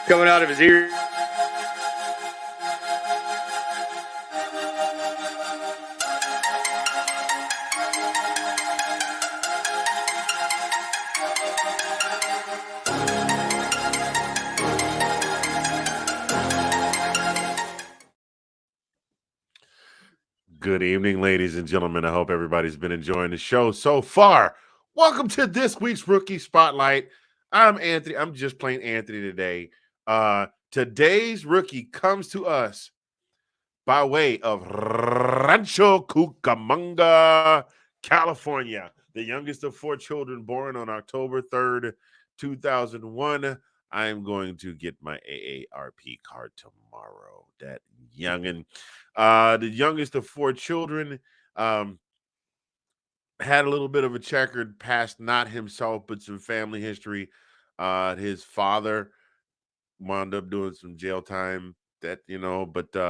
coming out of his ear. Good evening, ladies and gentlemen. I hope everybody's been enjoying the show so far. Welcome to this week's Rookie Spotlight. I'm Anthony. I'm just plain Anthony today. Today's rookie comes to us by way of Rancho Cucamonga, California. The youngest of 4 children born on October 3rd, 2001. I am going to get my AARP card tomorrow. That youngin'. The youngest of 4 children, had a little bit of a checkered past, not himself, but some family history. His father wound up doing some jail time but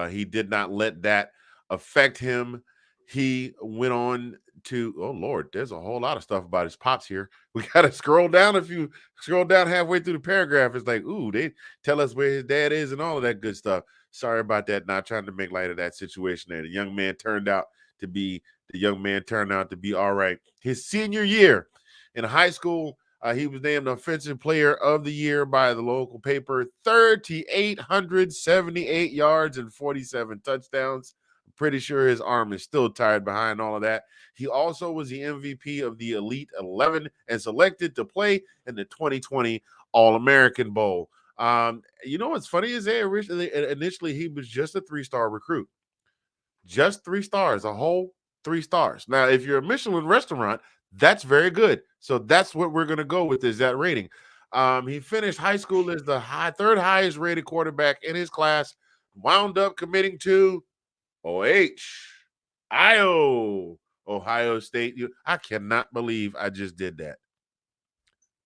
he did not let that affect him. He went on to, oh Lord, there's a whole lot of stuff about his pops here. We got to scroll down. If you scroll down halfway through the paragraph, it's like, ooh, they tell us where his dad is and all of that good stuff. Sorry about that. Not trying to make light of that situation there. The young man turned out to be all right. His senior year in high school, he was named Offensive Player of the Year by the local paper. 3,878 yards and 47 touchdowns. I'm pretty sure his arm is still tired behind all of that. He also was the MVP of the Elite 11 and selected to play in the 2020 All-American Bowl. What's funny is initially he was just a 3-star recruit. Just 3 stars, a whole 3 stars. Now, if you're a Michelin restaurant, that's very good. So that's what we're going to go with, is that rating. He finished high school as the third highest rated quarterback in his class, wound up committing to Ohio State. I cannot believe I just did that.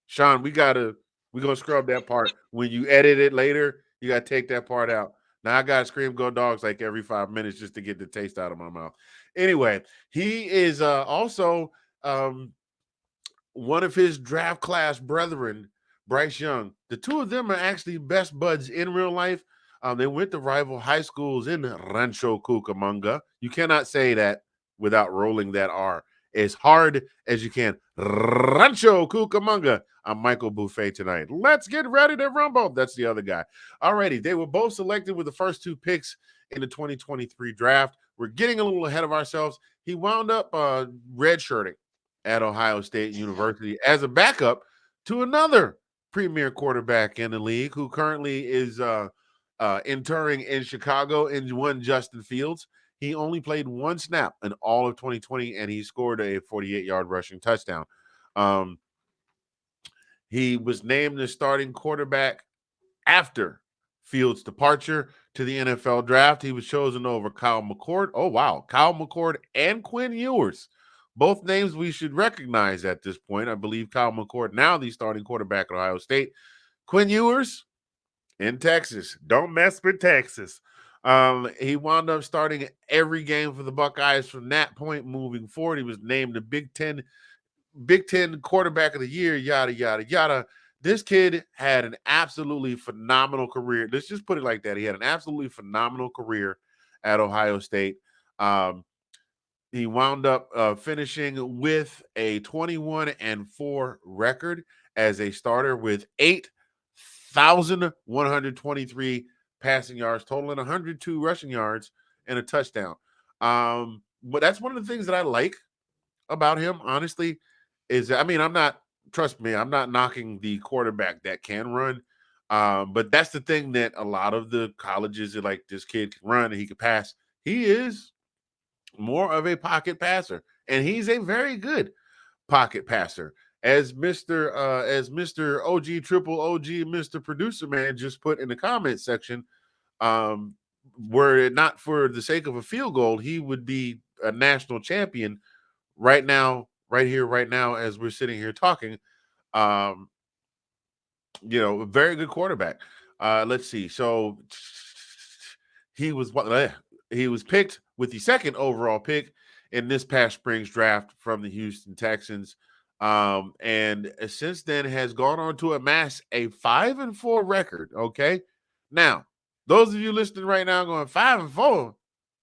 Sean, we're going to scrub that part. When you edit it later, you got to take that part out. Now I got to scream "Go Dogs" like every 5 minutes just to get the taste out of my mouth. Anyway, he is also one of his draft class brethren, Bryce Young. The two of them are actually best buds in real life. They went to rival high schools in Rancho Cucamonga. You cannot say that without rolling that R as hard as you can. Rancho Cucamonga. I'm Michael Buffet tonight. Let's get ready to rumble. That's the other guy. Alrighty, they were both selected with the first 2 picks in the 2023 draft. We're getting a little ahead of ourselves. He wound up redshirting at Ohio State University as a backup to another premier quarterback in the league who currently is interring in Chicago in one Justin Fields. He only played 1 snap in all of 2020, and he scored a 48-yard rushing touchdown. He was named the starting quarterback after Fields' departure to the NFL draft. He was chosen over Kyle McCord. Oh, wow. Kyle McCord and Quinn Ewers. Both names we should recognize at this point. I believe Kyle McCord, now the starting quarterback at Ohio State. Quinn Ewers in Texas. Don't mess with Texas. He wound up starting every game for the Buckeyes from that point moving forward. He was named the Big Ten quarterback of the year, yada, yada, yada. This kid had an absolutely phenomenal career. Let's just put it like that. He had an absolutely phenomenal career at Ohio State. He wound up finishing with a 21-4 record as a starter with 8,123 passing yards, totaling 102 rushing yards and a touchdown. But that's one of the things that I like about him, honestly, is, I'm not knocking the quarterback that can run. But that's the thing that a lot of the colleges are like, this kid can run and he can pass. He is more of a pocket passer, and he's a very good pocket passer. As Mr. OG Triple OG, Mr. Producer Man just put in the comment section, were it not for the sake of a field goal, he would be a national champion right now, as we're sitting here talking. A very good quarterback. Let's see. So he was picked with the 2nd overall pick in this past spring's draft from the Houston Texans. And since then has gone on to amass a 5-4 record. Okay, now those of you listening right now going 5-4,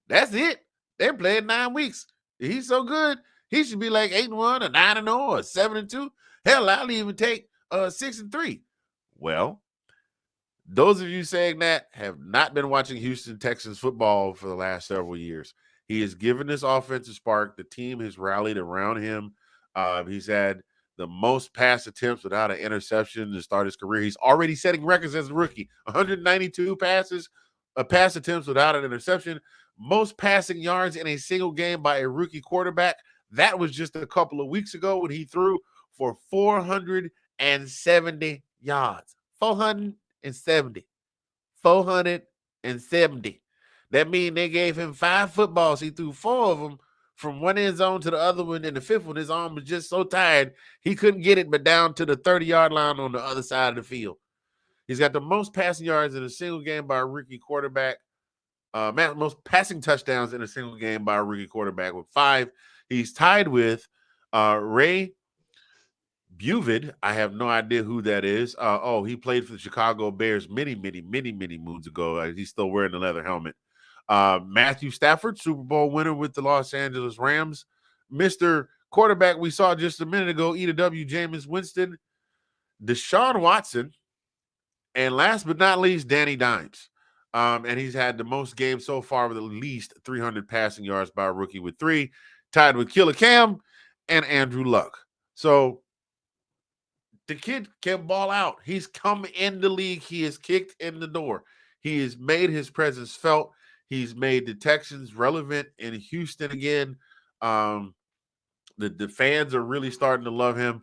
that's it. They're playing 9 weeks. He's so good, he should be like 8-1 or 9-0 or 7-2. Hell, I'll even take 6-3. Well, those of you saying that have not been watching Houston Texans football for the last several years. He has given this offensive spark. The team has rallied around him. He's had the most pass attempts without an interception to start his career. He's already setting records as a rookie. 192 pass attempts without an interception. Most passing yards in a single game by a rookie quarterback. That was just a couple of weeks ago when he threw for 470 yards. 470. That means they gave him 5 footballs. He threw 4 of them from one end zone to the other one. And the 5th one, his arm was just so tired, he couldn't get it but down to the 30-yard line on the other side of the field. He's got the most passing yards in a single game by a rookie quarterback. Most passing touchdowns in a single game by a rookie quarterback with 5. He's tied with Ray Buvid. I have no idea who that is. He played for the Chicago Bears many moons ago. He's still wearing the leather helmet. Matthew Stafford, Super Bowl winner with the Los Angeles Rams. Mr. Quarterback we saw just a minute ago, E.W. Jameis Winston. Deshaun Watson. And last but not least, Danny Dimes. And he's had the most games so far with at least 300 passing yards by a rookie with 3, tied with Killer Cam and Andrew Luck. So the kid can ball out. He's come in the league. He has kicked in the door. He has made his presence felt. He's made the Texans relevant in Houston again. The fans are really starting to love him.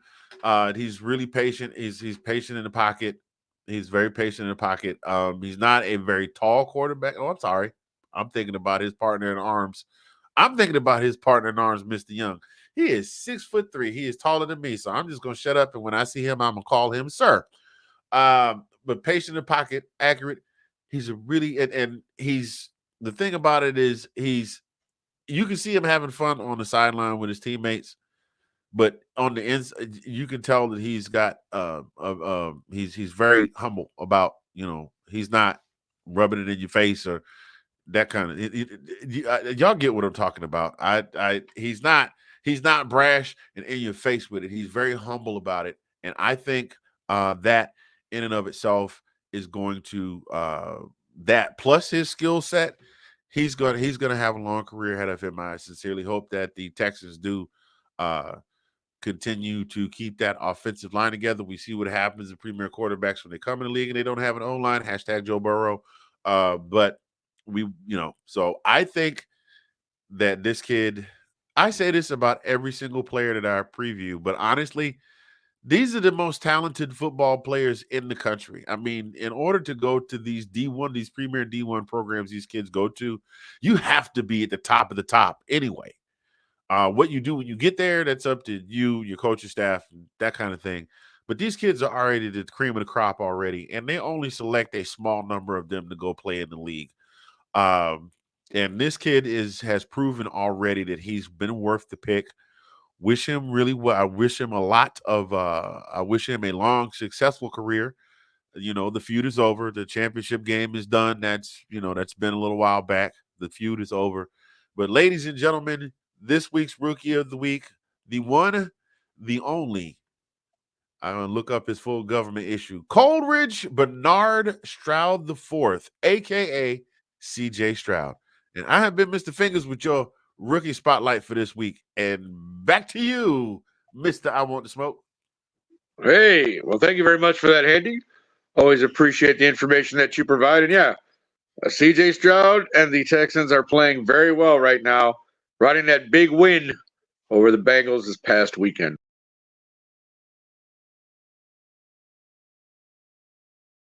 He's really patient. He's patient in the pocket. He's very patient in the pocket. He's not a very tall quarterback. Oh, I'm sorry. I'm thinking about his partner in arms. Mr. Young. He is 6'3". He is taller than me, so I'm just gonna shut up. And when I see him, I'm gonna call him sir. But patient in the pocket, accurate. He's a really and he's the thing about it is you can see him having fun on the sideline with his teammates. But on the inside, you can tell that he's got he's very humble about, he's not rubbing it in your face or that kind of. Y'all get what I'm talking about. He's not brash and in your face with it. He's very humble about it, and I think that in and of itself is going to that plus his skill set. He's gonna have a long career ahead of him. I sincerely hope that the Texans do continue to keep that offensive line together. We see what happens in premier quarterbacks when they come in the league and they don't have an O-line. # Joe Burrow. But so I think that this kid, I say this about every single player that I preview, but honestly, these are the most talented football players in the country. I mean, in order to go to these D1, these premier D1 programs these kids go to, you have to be at the top of the top anyway. What you do when you get there, that's up to you, your coaching staff, that kind of thing. But these kids are already the cream of the crop already, and they only select a small number of them to go play in the league. And this kid has proven already that he's been worth the pick. Wish him really well. I wish him I wish him a long, successful career. The feud is over. The championship game is done. That's been a little while back. The feud is over. But ladies and gentlemen, this week's Rookie of the Week, the one, the only, I'm going to look up his full government issue, Coleridge Bernard Stroud IV, a.k.a. C.J. Stroud. And I have been Mr. Fingers with your Rookie Spotlight for this week. And back to you, Mr. I Want to Smoke. Hey, well, thank you very much for that, Andy. Always appreciate the information that you provide. And yeah, C.J. Stroud and the Texans are playing very well right now, riding that big win over the Bengals this past weekend.